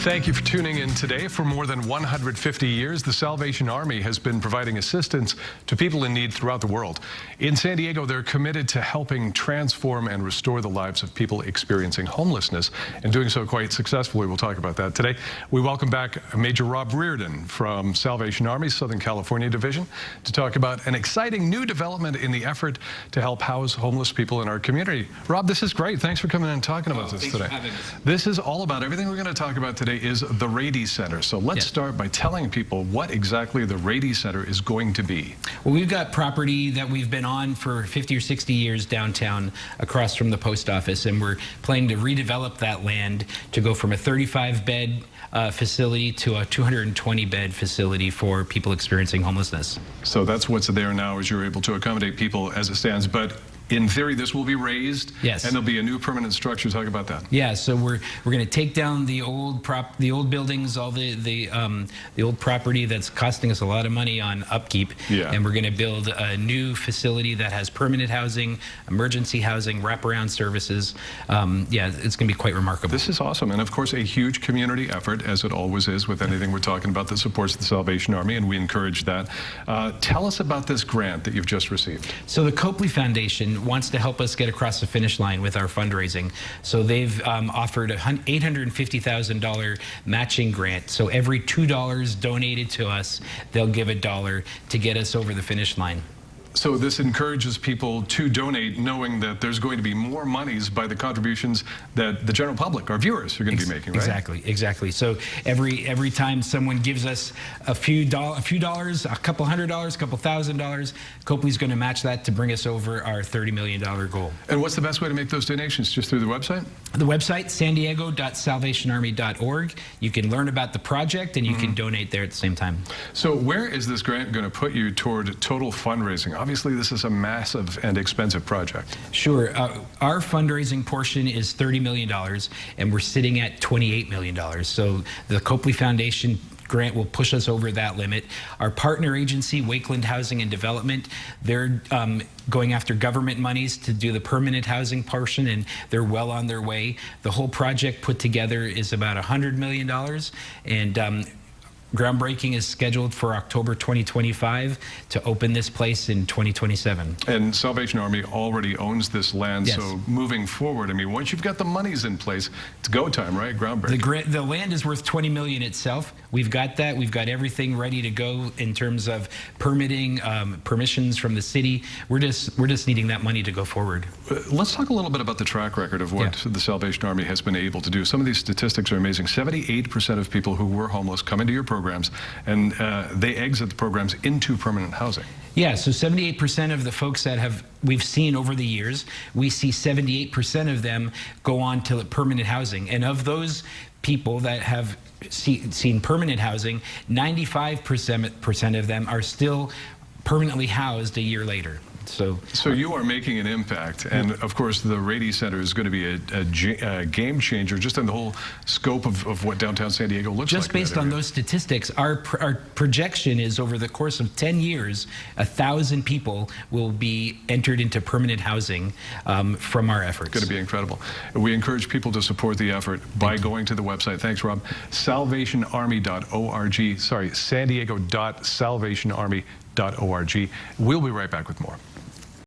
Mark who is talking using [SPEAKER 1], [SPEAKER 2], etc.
[SPEAKER 1] Thank you for tuning in today. For more than 150 years, the Salvation Army has been providing assistance to people in need throughout the world. In San Diego, they're committed to helping transform and restore the lives of people experiencing homelessness, and doing so quite successfully. We'll talk about that today. We welcome back Major Rob Reardon from Salvation Army's Southern California Division to talk about an exciting new development in the effort to help house homeless people in our community. Rob, this is great. Thanks for coming in and talking about this today. This is all about everything we're going to talk about today is the Reardon Center. So let's start by telling people what exactly the Reardon Center is going to be.
[SPEAKER 2] Well, we've got property that we've been on for 50 or 60 years downtown across from the post office, and we're planning to redevelop that land to go from a 35-bed facility to a 220-bed facility for people experiencing homelessness.
[SPEAKER 1] So that's what's there now, is you're able to accommodate people as it stands. But in theory, this will be raised,
[SPEAKER 2] yes,
[SPEAKER 1] and there'll be a new permanent structure. Talk about that.
[SPEAKER 2] Yeah, so we're going to take down the old buildings, all the old property that's costing us a lot of money on upkeep, and we're going to build a new facility that has permanent housing, emergency housing, wraparound services. Yeah, it's going to be quite remarkable.
[SPEAKER 1] This is awesome, and of course, a huge community effort, as it always is with anything we're talking about that supports the Salvation Army, and we encourage that. Tell us about this grant that you've just received.
[SPEAKER 2] So the Copley Foundation wants to help us get across the finish line with our fundraising. So they've offered a $850,000 matching grant. So every $2 donated to us, they'll give $1 to get us over the finish line.
[SPEAKER 1] So this encourages people to donate, knowing that there's going to be more monies by the contributions that the general public, our viewers, are going to be making, right?
[SPEAKER 2] Exactly. So every time someone gives us a few dollars, a couple $100, a couple $1,000, Copley's going to match that to bring us over our $30 million goal.
[SPEAKER 1] And what's the best way to make those donations? Just through the website?
[SPEAKER 2] The website, sandiego.salvationarmy.org. You can learn about the project, and you can donate there at the same time.
[SPEAKER 1] So where is this grant going to put you toward total fundraising? Obviously, this is a massive and expensive project.
[SPEAKER 2] Sure. Our fundraising portion is $30 million, and we're sitting at $28 million. So the Copley Foundation grant will push us over that limit. Our partner agency, Wakeland Housing and Development, they're going after government monies to do the permanent housing portion, and they're well on their way. The whole project put together is about $100 million, and groundbreaking is scheduled for October 2025 to open this place in 2027.
[SPEAKER 1] And Salvation Army already owns this land, so moving forward, I mean, once you've got the monies in place, it's go time, right? Groundbreaking.
[SPEAKER 2] The land is worth $20 million itself. We've got that. We've got everything ready to go in terms of permitting, permissions from the city. We're just needing that money to go forward.
[SPEAKER 1] Let's talk a little bit about the track record of what the Salvation Army has been able to do. Some of these statistics are amazing. 78% of people who were homeless come into your programs, and they exit the programs into permanent housing.
[SPEAKER 2] Yeah, so 78% of the folks that we've seen over the years, we see 78% of them go on to permanent housing. And of those people that have seen permanent housing, 95% of them are still permanently housed a year later. So
[SPEAKER 1] you are making an impact, and of course the Reardon Center is going to be a game changer just in the whole scope of what downtown San Diego looks like.
[SPEAKER 2] Just based on those statistics, our projection is over the course of 10 years, 1,000 people will be entered into permanent housing from our efforts.
[SPEAKER 1] It's going to be incredible. We encourage people to support the effort by going to the website. Thanks, Rob. salvationarmy.org. Sorry, sandiego.salvationarmy.org. We'll be right back with more.